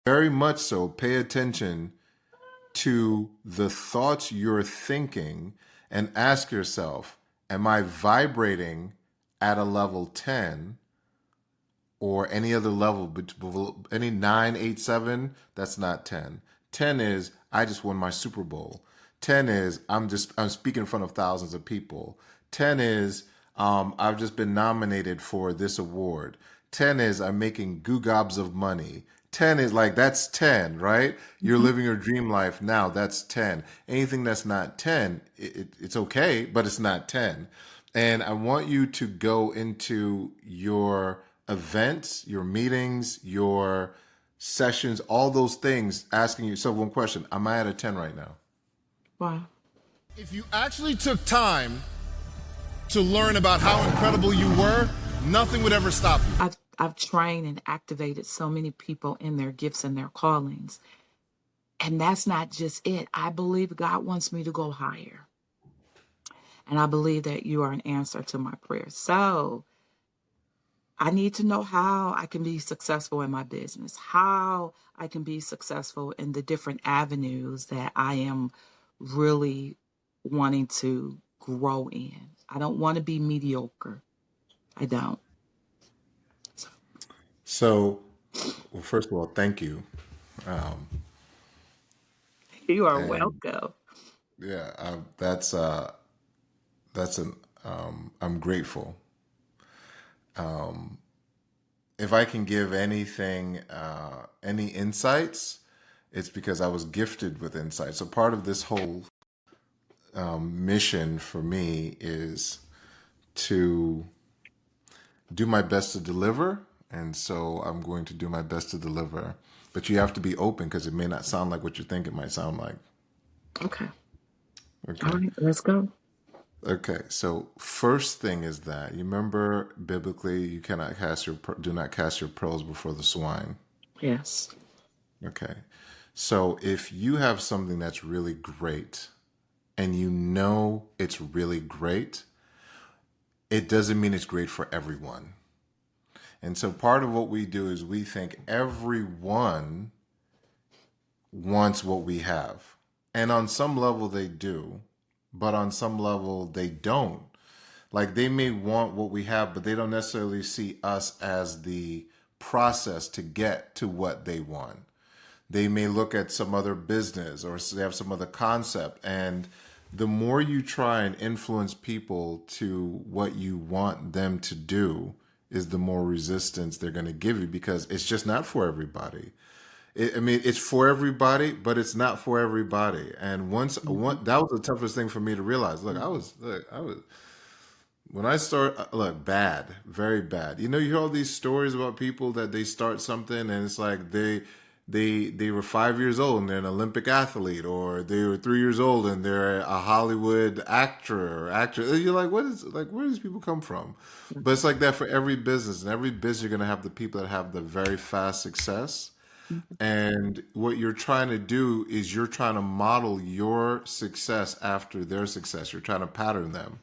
Very much so. Pay attention to the thoughts you're thinking and ask yourself, am I vibrating at a level 10 or any other level, any 9, 8, 7? That's not 10. 10 is I just won my Super Bowl. 10 is I'm speaking in front of thousands of people. 10 is I've just been nominated for this award. 10 is I'm making goo gobs of money. 10 is like that's 10, right? You're Mhm. living your dream life now. That's 10. Anything that's not 10, it's okay, but it's not 10. And I want you to go into your events, your meetings, your sessions, all those things, asking yourself one question: am I at a 10 right now? Wow. If you actually took time to learn about how incredible you were, nothing would ever stop you. I've trained and activated so many people in their gifts and their callings. And that's not just it. I believe God wants me to go higher. And I believe that you are an answer to my prayers. So I need to know how I can be successful in my business, how I can be successful in the different avenues that I am really wanting to grow in. I don't want to be mediocre. I don't. So, So, well, first of all, thank you. Um, you are and welcome. yeah, that's an I'm grateful. Um, if I can give anything, any insights, it's because I was gifted with insight. So part of this whole mission for me is to do my best to deliver. And so I'm going to do my best to deliver. But you have to be open because it may not sound like what you think it might sound like. Okay. All Okay. right, let's go. Okay. So first thing is that you remember biblically you cannot do not cast your pearls before the swine. Yes. Okay. So if you have something that's really great and you know it's really great, it doesn't mean it's great for everyone. And so part of what we do is we think everyone wants what we have. And on some level they do, but on some level they don't. Like they may want what we have, but they don't necessarily see us as the process to get to what they want. They may look at some other business or they have some other concept. And the more you try and influence people to what you want them to do, is the more resistance they're going to give you because it's just not for everybody. I mean, it's for everybody, but it's not for everybody. And Mhm. that was the toughest thing for me to realize. I was when I start, look, bad, very bad. You know, you hear all these stories about people that they start something and it's like they were 5 years old and they're an Olympic athlete, or they were 3 years old and they're a Hollywood actor or actress. You're like, what is like, where do these people come from? But it's like that for every business. And every business, you're gonna have the people that have the very fast success. Mhm. And what you're trying to do is you're trying to model your success after their success. You're trying to pattern them.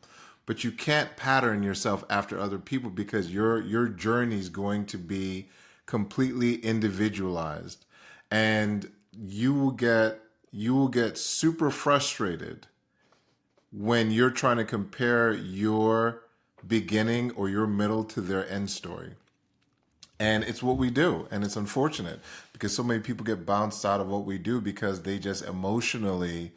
But you can't pattern yourself after other people because your journey is going to be completely individualized. And you will get super frustrated when you're trying to compare your beginning or your middle to their end story. And it's what we do. And it's unfortunate because so many people get bounced out of what we do because they just emotionally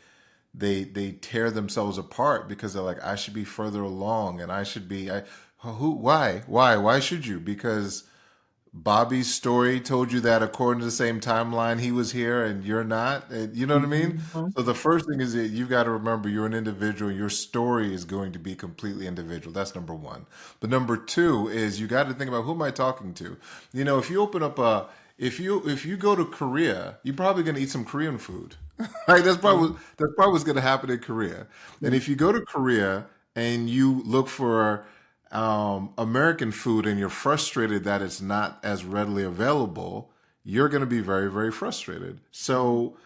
they tear themselves apart because they're like, I should be further along and I should be who why should you? Because Bobby's story told you that according to the same timeline he was here and you're not. And you know what I mean? Mhm. So the first thing is that you've got to remember you're an individual. Your story is going to be completely individual. That's number one. But number two is you got to think about who am I talking to? You know, if you open up a if you go to Korea, you're probably going to eat some Korean food. Right? That's probably what's going to happen in Korea. And Mhm. if you go to Korea and you look for American food and you're frustrated that it's not as readily available, you're going to be very, very frustrated. Mhm. So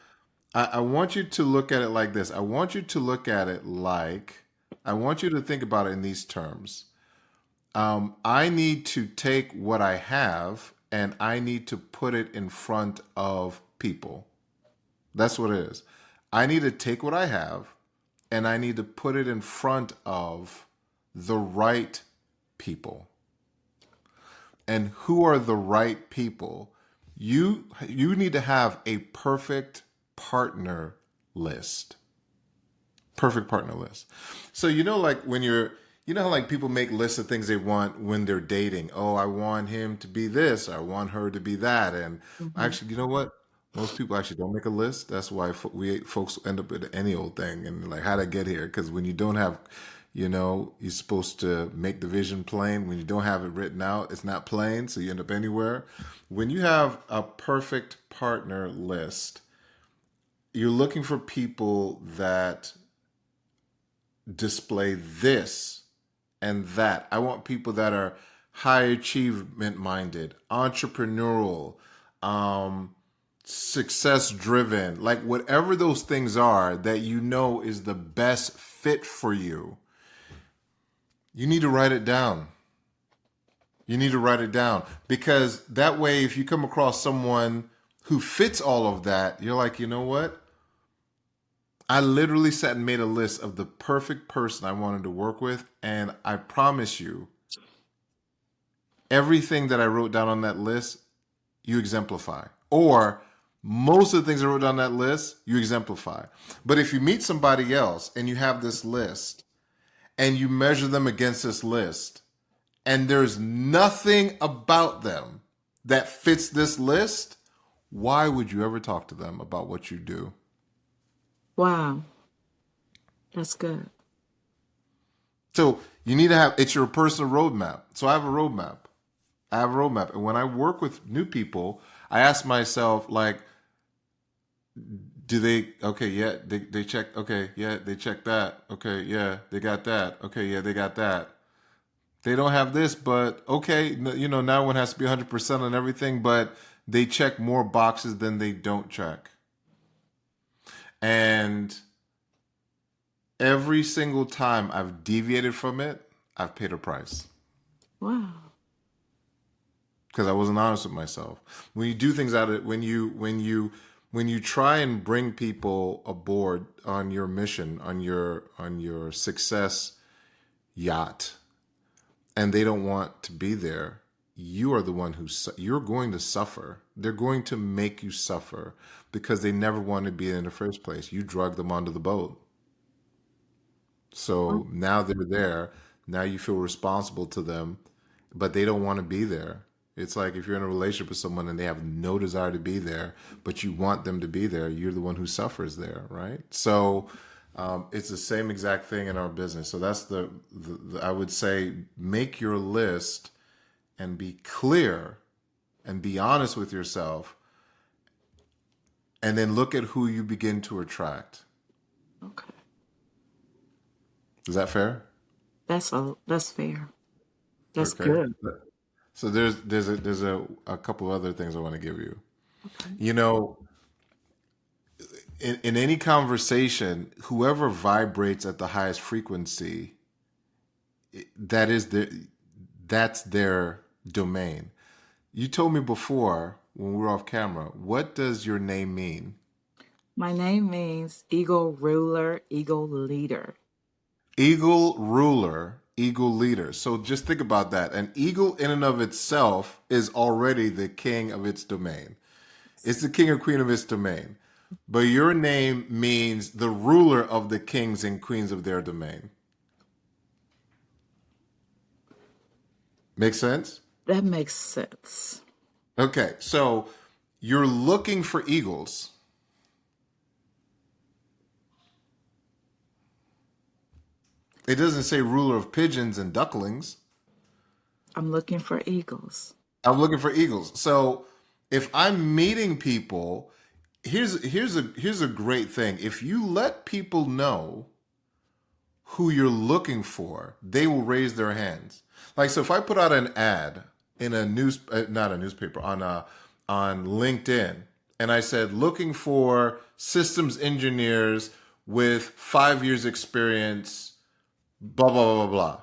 I want you to look at it like this. I want you to think about it in these terms. I need to take what I have and I need to put it in front of people. That's what it is. I need to take what I have and I need to put it in front of the right people. And who are the right people? You need to have a perfect partner list. Perfect partner list. So like when how like people make lists of things they want when they're dating. Oh, I want him to be this. I want her to be that. And Mm-hmm. actually, you know what? Most people actually don't make a list. That's why folks end up with any old thing and like how'd I get here? Because when you don't have, you're supposed to make the vision plain. When you don't have it written out, it's not plain, so you end up anywhere. When you have a perfect partner list, you're looking for people that display this and that. I want people that are high achievement minded, entrepreneurial, success driven, like whatever those things are that is the best fit for you. You need to write it down. You need to write it down because that way, if you come across someone who fits all of that, you're like, you know what? I literally sat and made a list of the perfect person I wanted to work with. And I promise you, everything that I wrote down on that list, you exemplify. Or most of the things I wrote down on that list, you exemplify. But if you meet somebody else and you have this list and you measure them against this list and there's nothing about them that fits this list, why would you ever talk to them about what you do? Wow. That's good. So you need to have, it's your personal roadmap. So I have a roadmap. And when I work with new people, I ask myself, like, do they, okay, yeah, they check, okay, yeah, they check that. Okay, yeah, they got that. Okay, yeah, they got that. They don't have this, but okay, now one has to be 100% on everything, but they check more boxes than they don't check. And every single time I've deviated from it, I've paid a price. Wow. Because I wasn't honest with myself. When you do things out of when you try and bring people aboard on your mission, on your success yacht, and they don't want to be there, you are the one you're going to suffer. They're going to make you suffer because they never wanted to be in the first place. You drug them onto the boat. So now they're there. Now you feel responsible to them, but they don't want to be there. It's like if you're in a relationship with someone and they have no desire to be there, but you want them to be there, you're the one who suffers there, right? So it's the same exact thing in our business. So that's the I would say make your list and be clear and be honest with yourself, and then look at who you begin to attract. Okay. Is that fair? That's fair. That's Okay. good. So there's a couple of other things I want to give you. Okay. In any conversation, whoever vibrates at the highest frequency, that's their domain. You told me before when we were off camera, what does your name mean? My name means eagle ruler, eagle leader. Eagle ruler, eagle leader. So just think about that. An eagle in and of itself is already the king of its domain. It's the king or queen of its domain. But your name means the ruler of the kings and queens of their domain. Make sense? That makes sense. Okay, so you're looking for eagles. It doesn't say ruler of pigeons and ducklings. I'm looking for eagles. I'm looking for eagles. So if I'm meeting people, here's a great thing. If you let people know who you're looking for, they will raise their hands. Like, so if I put out an ad in a not a newspaper, on LinkedIn, and I said looking for systems engineers with 5 years experience, blah blah blah blah blah,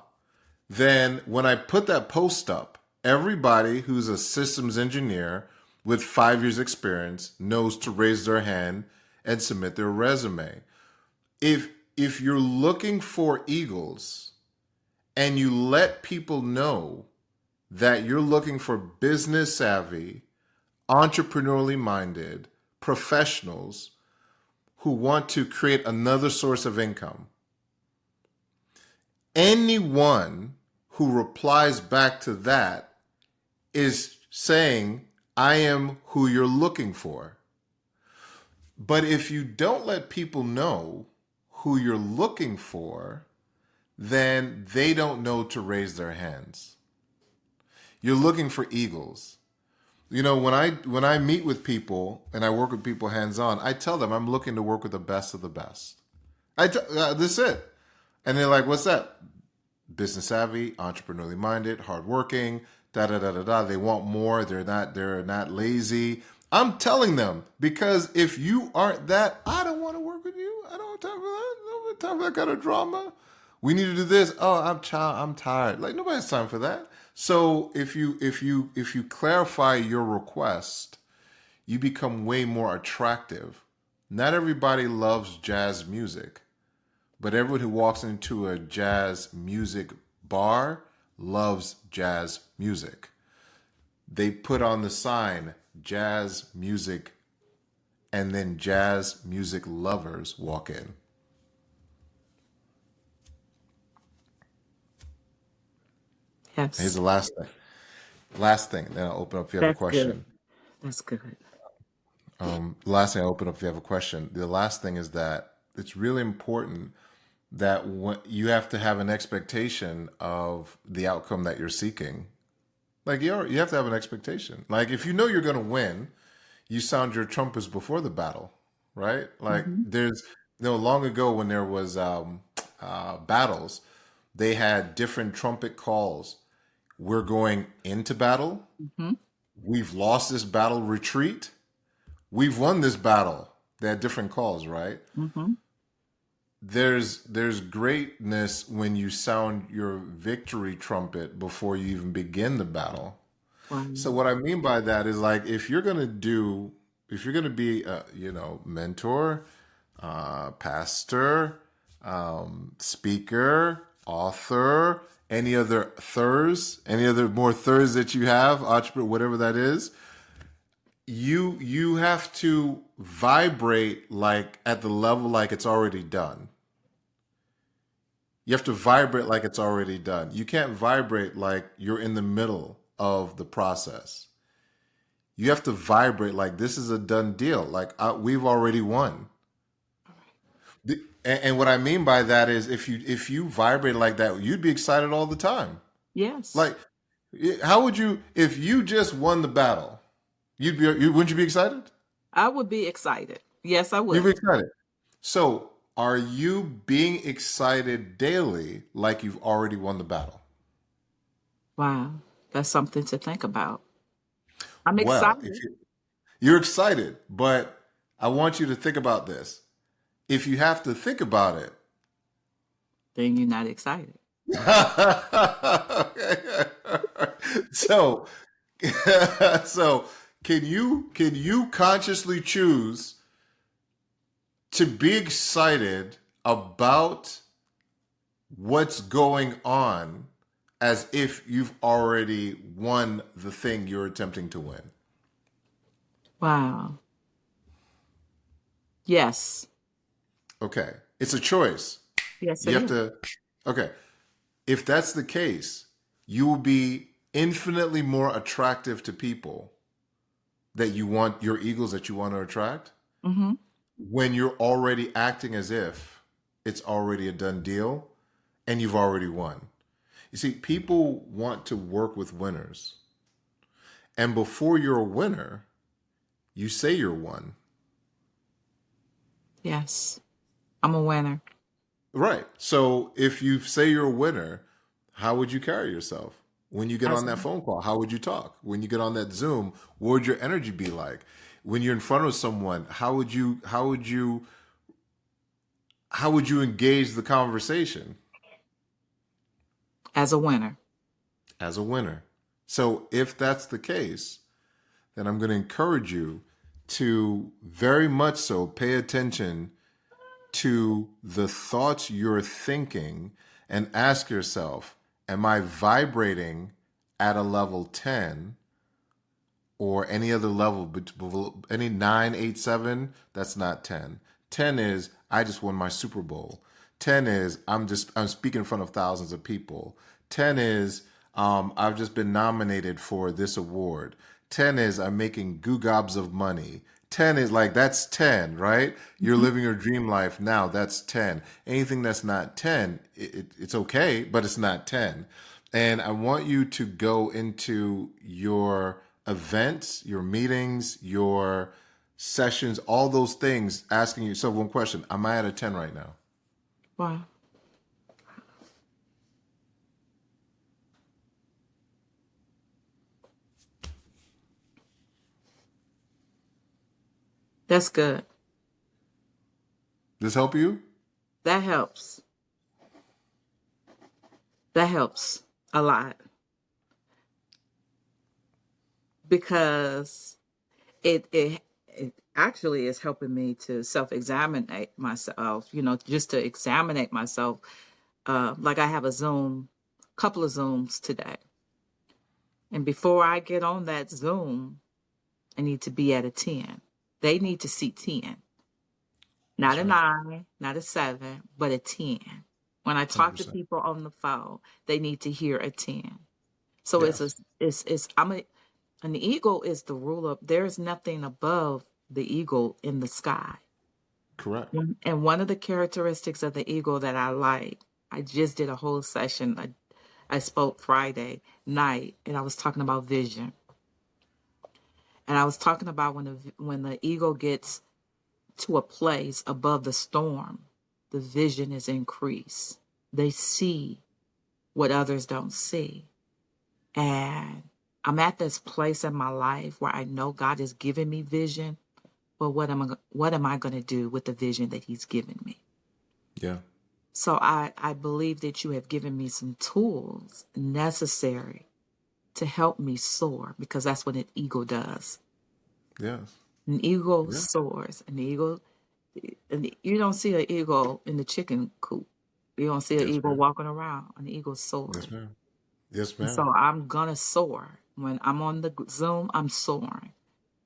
then when I put that post up, Everybody who's a systems engineer with 5 years experience knows to raise their hand and submit their resume. If you're looking for eagles and you let people know that you're looking for business savvy, entrepreneurially minded professionals who want to create another source of income, anyone who replies back to that is saying, I am who you're looking for. But if you don't let people know who you're looking for, then they don't know to raise their hands. You're looking for eagles. You know, when I meet with people and I work with people hands-on, I tell them I'm looking to work with the best of the best. That's it. And they're like, what's that? Business savvy, entrepreneurially minded, hardworking, da da da da da. They want more. They're not lazy. I'm telling them, because if you aren't that, I don't want to work with you. I don't have time for that. I don't have time for that kind of drama. We need to do this. Oh, I'm tired. Like, nobody has time for that. So if you clarify your request, you become way more attractive. Not everybody loves jazz music, but everyone who walks into a jazz music bar loves jazz music. They put on the sign, jazz music, and then jazz music lovers walk in. Yes. Here's the last thing. Last thing, then I'll open up if you have a That's question. good. That's good. Last thing, I'll open up if you have a question. The last thing is that it's really important that you have to have an expectation of the outcome that you're seeking. Like, you have to have an expectation. Like, if you know you're going to win, you sound your trumpets before the battle, right? Like, there's, long ago when there was battles, they had different trumpet calls. We're going into battle. We've lost this battle, retreat. We've won this battle. They had different calls, right? There's greatness when you sound your victory trumpet before you even begin the battle. Wow. So what I mean by that is, like, if you're gonna be a, mentor, pastor, speaker, author, any other more thirds that you have, entrepreneur, whatever that is, you have to vibrate like at the level like it's already done. You have to vibrate like it's already done. You can't vibrate like you're in the middle of the process. You have to vibrate like this is a done deal. Like, we've already won. And what I mean by that is, if you vibrate like that, you'd be excited all the time. Yes. Like, how would you, if you just won the battle, wouldn't you be excited? I would be excited. Yes, I You'd would. be excited. So, are you being excited daily like you've already won the battle? Wow. That's something to think about. I'm Well, excited. you're excited, but I want you to think about this. If you have to think about it, Then you're not excited. so so can you consciously choose to be excited about what's going on as if you've already won the thing you're attempting to win? Wow. Yes. Okay. It's a choice. Yes, You it have is. to, okay. If that's the case, you will be infinitely more attractive to people that you want, your eagles that you want to attract, Mm-hmm. when you're already acting as if it's already a done deal and you've already won. You see, people want to work with winners. And before you're a winner, you say you're one. Yes. I'm a winner. Right. So if you say you're a winner, how would you carry yourself? When you get As on that phone call, how would you talk? When you get on that Zoom, what would your energy be like? When you're in front of someone, how would you engage the conversation? a winner. As a winner. So if that's the case, then I'm going to encourage you to very much so pay attention to the thoughts you're thinking and ask yourself, am I vibrating at a level 10 or any other level, any 9, 8, 7? That's not 10. 10 is I just won my Super Bowl. 10 is I'm speaking in front of thousands of people. 10 is I've just been nominated for this award. 10 is I'm making goo gobs of money. 10 is like, that's 10, right? You're living your dream life now. That's 10. Anything that's not 10, it's okay, but it's not 10. And I want you to go into your events, your meetings, your sessions, all those things, asking yourself one question: am I at a 10 right now? Wow. That's good. This help you? That helps. That helps a lot. Because it actually is helping me to self-examine myself, just to examine myself. Like I have couple of Zooms today. And before I get on that Zoom, I need to be at a 10. They need to see 10. Not a 9, not a 7, but a 10. When I talk to 100%. people on the phone, they need to hear a 10. So an eagle is the ruler. There's nothing above the eagle in the sky. Correct. And one of the characteristics of the eagle that I like, I just did a whole session. I spoke Friday night, and I was talking about vision. And I was talking about when the eagle gets to a place above the storm, the vision is increased. They see what others don't see. And I'm at this place in my life where I know God has given me vision, but what am I going to do with the vision that he's given me? Yeah. So I believe that you have given me some tools necessary to help me soar, because that's what an eagle does. Yes. An eagle soars. And you don't see an eagle in the chicken coop. You don't see an Yes, eagle ma'am. walking around. An eagle soars. Yes, ma'am. Yes, And ma'am. so I'm going to soar. When I'm on the Zoom, I'm soaring.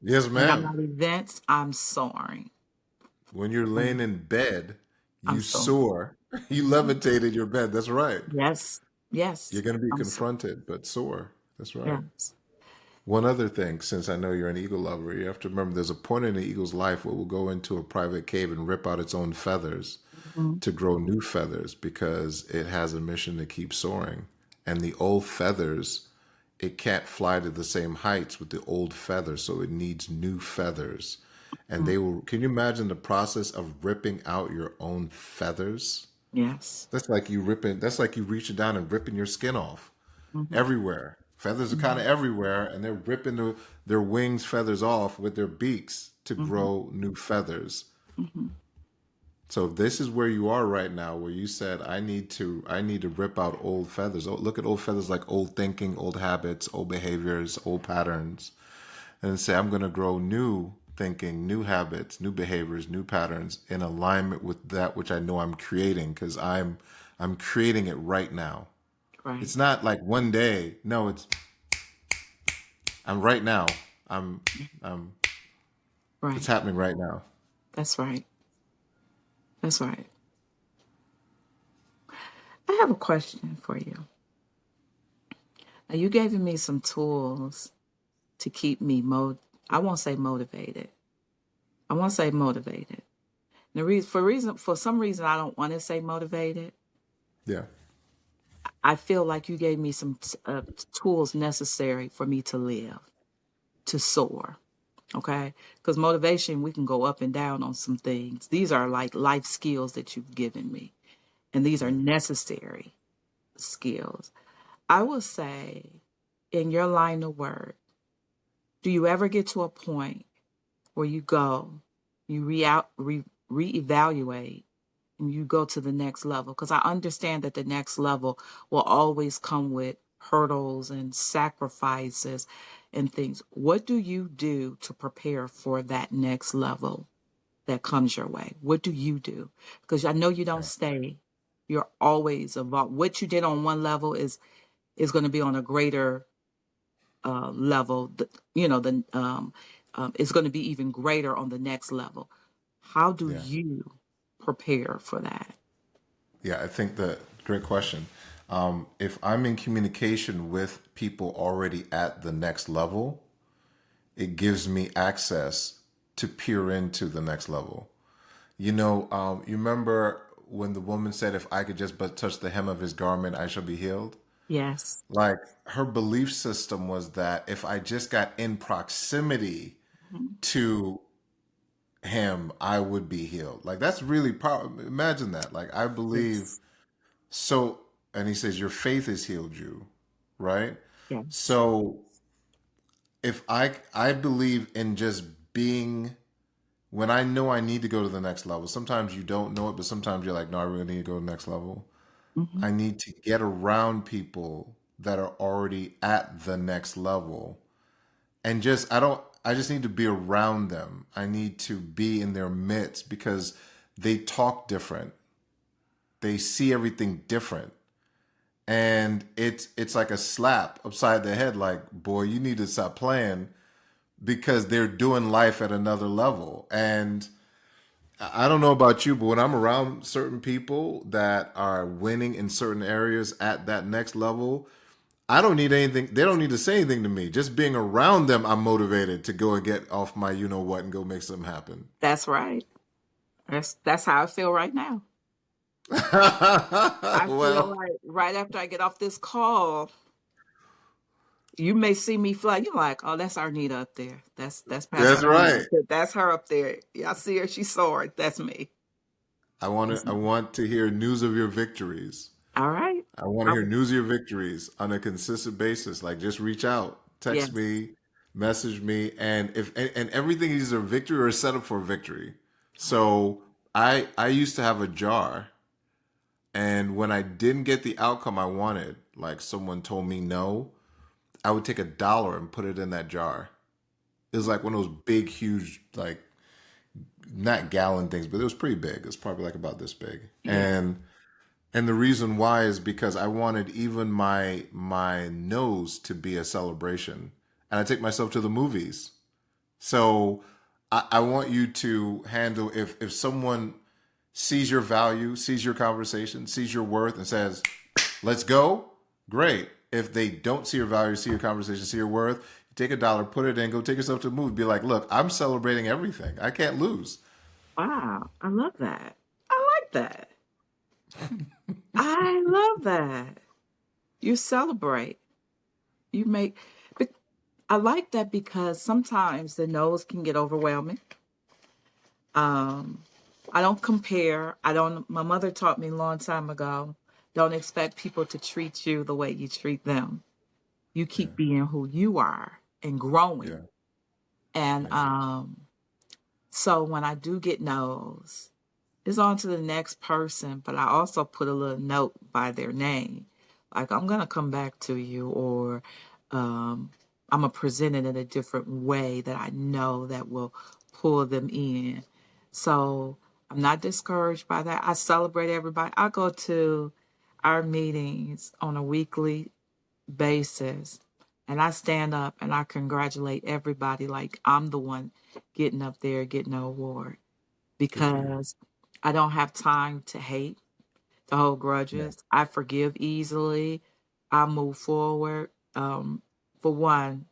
Yes, When I'm ma'am. at events, I'm soaring. When you're laying in bed, I'm you soaring. soar. You levitated your bed. That's right. Yes. You're Yes. going to be I'm soaring. confronted, but soar. That's right. Yes. One other thing, since I know you're an eagle lover, you have to remember there's a point in an eagle's life where it will go into a private cave and rip out its own feathers Mhm. to grow new feathers, because it has a mission to keep soaring. And the old feathers, it can't fly to the same heights with the old feathers, so it needs new feathers. And they will, can you imagine the process of ripping out your own feathers? Yes. That's like you reaching down and ripping your skin off Mhm. everywhere. Feathers are kind Mhm. of everywhere, and they're ripping their wings feathers off with their beaks to Mhm. grow new feathers. Mhm. So this is where you are right now, where you said, I need to rip out old feathers. Oh, look at old feathers like old thinking, old habits, old behaviors, old patterns, and say, I'm going to grow new thinking, new habits, new behaviors, new patterns in alignment with that which I know I'm creating, because I'm creating it right now. Right. It's not like one day. No, I'm right now. I'm I'm it's Right. happening right now. That's right. That's right. I have a question for you. Now, you gave me some tools to keep me I won't say motivated. I won't say motivated. For some reason, I don't want to say motivated. Yeah. I feel like you gave me some tools necessary for me to live, to soar. Okay. Because motivation, we can go up and down on some things. These are like life skills that you've given me, and these are Yeah. necessary skills. I will say, in your line of work, do you ever get to a point where you reevaluate, and you go to the next level? Because I understand that the next level will always come with hurdles and sacrifices and things. What do you do to prepare for that next level that comes your way? What do you do? Because I know you don't Yeah. stay. You're always involved. What you did on one level is going to be on a greater level. It's going to be even greater on the next level. How do Yeah. you prepare for that? Yeah, I think that great question. If I'm in communication with people already at the next level, it gives me access to peer into the next level. You remember when the woman said, "If I could just but touch the hem of his garment, I shall be healed." Yes. Like her belief system was that if I just got in proximity Mhm. to him, I would be healed. Like that's really powerful. Imagine that. Like I believe Yes. so, and he says, "Your faith has healed you," right? Yes. So if I believe in just being when I know I need to go to the next level. Sometimes you don't know it, but sometimes you're like, no, I really need to go to the next level. Hmm. I need to get around people that are already at the next level. And I just need to be around them. I need to be in their midst because they talk different. They see everything different. And it's like a slap upside the head like, boy, you need to stop playing because they're doing life at another level. And I don't know about you, but when I'm around certain people that are winning in certain areas at that next level, I don't need anything. They don't need to say anything to me. Just being around them, I'm motivated to go and get off my you know what and go make something happen. That's right. That's how I feel right now. I feel Well, like right after I get off this call, you may see me fly. You're like, oh, that's Arnita up there. That's Pastor that's Arnita. right. That's her up there. Yeah, I see her. She's soaring. That's me. That's I me. want to hear news of your victories. All right. I want to I hear will- news of your victories on a consistent basis. Like just reach out, text yes. me, message me, and everything is a victory or a setup for a victory. So I used to have a jar, and when I didn't get the outcome I wanted, like someone told me no, I would take $1 and put it in that jar. It was like one of those big, huge, like not gallon things, but it was pretty big. It was probably like about this big, Yeah. and the reason why is because I wanted even my nose to be a celebration. And I take myself to the movies. So I want you to handle if someone sees your value, sees your conversation, sees your worth and says, let's go, great. If they don't see your value, see your conversation, see your worth, take $1, put it in, go take yourself to the movie. Be like, look, I'm celebrating everything. I can't lose. Wow. I love that. I like that. I love that. You celebrate. You make. be- I like that because sometimes the no's can get overwhelming. Um, I don't compare. I don't. My mother taught me a long time ago. Don't expect people to treat you the way you treat them. You Yeah, keep being who you are and growing. yeah, And yeah, so when I do get no's, it's on to the next person. But I also put a little note by their name, like I'm gonna come back to you, or um, I'm gonna present it in a different way that I know that will pull them in. So I'm not discouraged by that. I celebrate everybody. I go to our meetings on a weekly basis and I stand up and I congratulate everybody like I'm the one getting up there getting an award good for you. because I don't have time to hate, to hold Yeah, grudges. I forgive easily. I move forward. For one,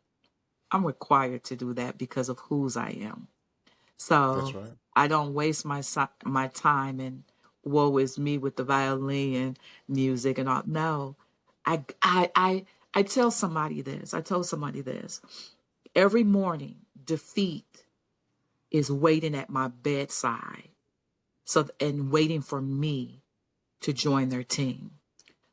I'm required to do that because of whose I am. that's So right. I don't waste my time and woe is me with the violin and music and all. No, I I I I tell somebody this. I told somebody this. Every morning, defeat is waiting at my bedside. So and waiting for me to join their team.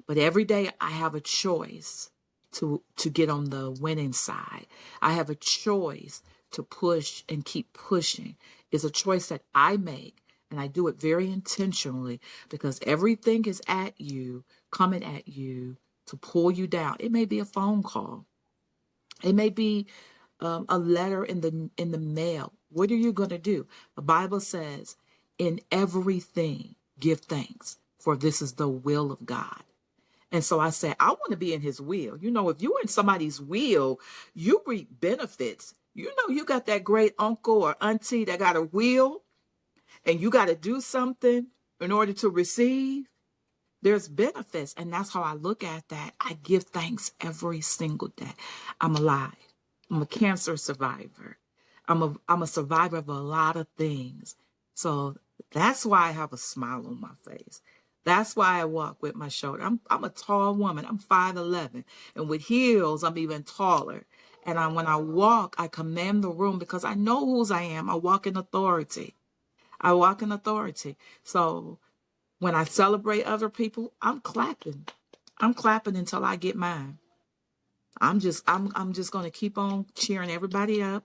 But every day I have a choice to get on the winning side. I have a choice to push and keep pushing. It's a choice that I make and I do it very intentionally because everything is at you, coming at you to pull you down. It may be a phone call. It may be a letter in the mail. What are you going to do? The Bible says, in everything, give thanks, for this is the will of God. And so I said, I want to be in his will. You know, if you're in somebody's will, you reap benefits. You know, you got that great uncle or auntie that got a will, and you got to do something in order to receive. There's benefits. And that's how I look at that. I give thanks every single day. I'm alive. I'm a cancer survivor. I'm a survivor of a lot of things. So that's why I have a smile on my face. That's why I walk with my shoulder. I'm a tall woman. I'm 5'11", and with heels, I'm even taller. And when I walk, I command the room because I know whose I am. I walk in authority. I walk in authority. So when I celebrate other people, I'm clapping. I'm clapping until I get mine. I'm just going to keep on cheering everybody up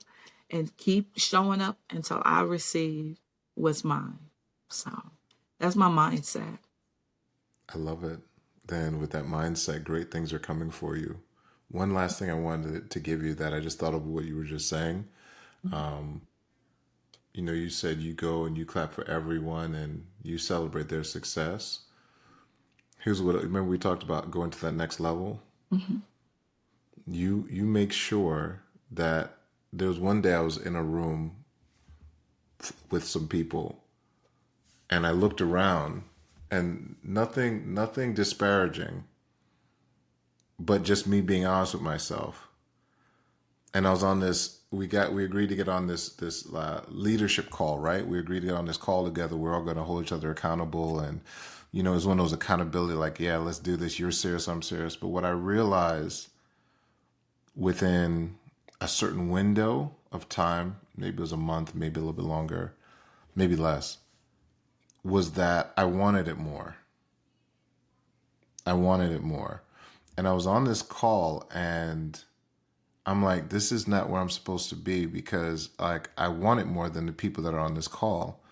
and keep showing up until I receive what's mine. So that's my mindset. I love it. Then with that mindset, great things are coming for you. One last thing I wanted to give you that I just thought of what you were just saying. You know, you said you go and you clap for everyone and you celebrate their success. Here's what, remember we talked about going to that next level? Mm-hmm. You make sure that there was one day I was in a room with some people and I looked around and nothing disparaging, but just me being honest with myself. And I was on this, we agreed to get on this leadership call, right? We agreed to get on this call together. We're all going to hold each other accountable. And, you know, it was one of those accountability, like, yeah, let's do this. You're serious, I'm serious. But what I realized within a certain window of time, maybe it was a month, maybe a little bit longer, maybe less, was that I wanted it more. I wanted it more. And I was on this call and I'm like, this is not where I'm supposed to be because like I want it more than the people that are on this call.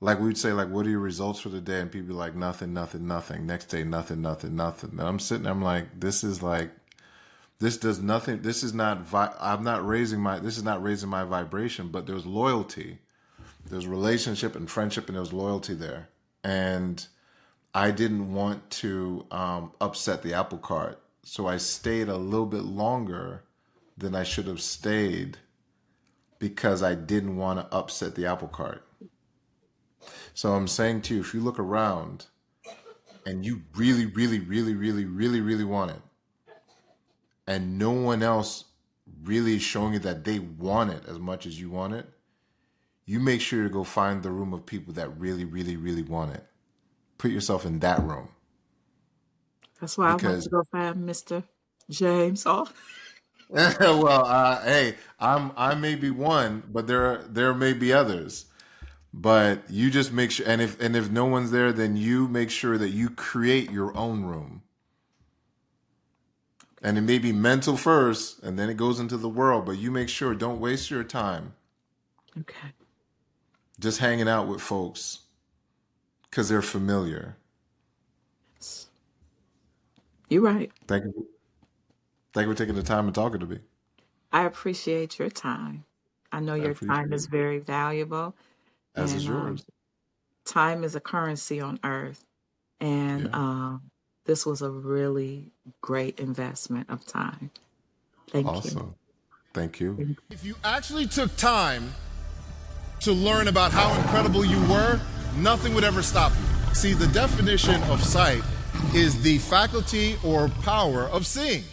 Like we'd say, like, what are your results for the day? And people be like, nothing, nothing, nothing. Next day, nothing, nothing, nothing. And I'm sitting there, I'm like, this is this does nothing. This is not, this is not raising my vibration, but there's loyalty. There's relationship and friendship and there's loyalty there. And I didn't want to upset the apple cart. So I stayed a little bit longer than I should have stayed because I didn't want to upset the apple cart. So I'm saying to you, if you look around and you really, really, really, really, really, really want it, and no one else really is showing you that they want it as much as you want it, you make sure to go find the room of people that really, really, really want it. Put yourself in that room. That's why I went to go find Mr. James. Oh. Well, hey, I may be one, but there may be others. But you just make sure, and if no one's there, then you make sure that you create your own room. And it may be mental first, and then it goes into the world. But you make sure, don't waste your time. Okay. Just hanging out with folks because they're familiar. You're right. Thank you. Thank you for taking the time and talking to me. I appreciate your time. I know your time is very valuable. As is yours. Time is a currency on earth. And this was a really great investment of time. Thank you. Awesome. Thank you. If you actually took time to learn about how incredible you were, nothing would ever stop you. See, the definition of sight is the faculty or power of seeing.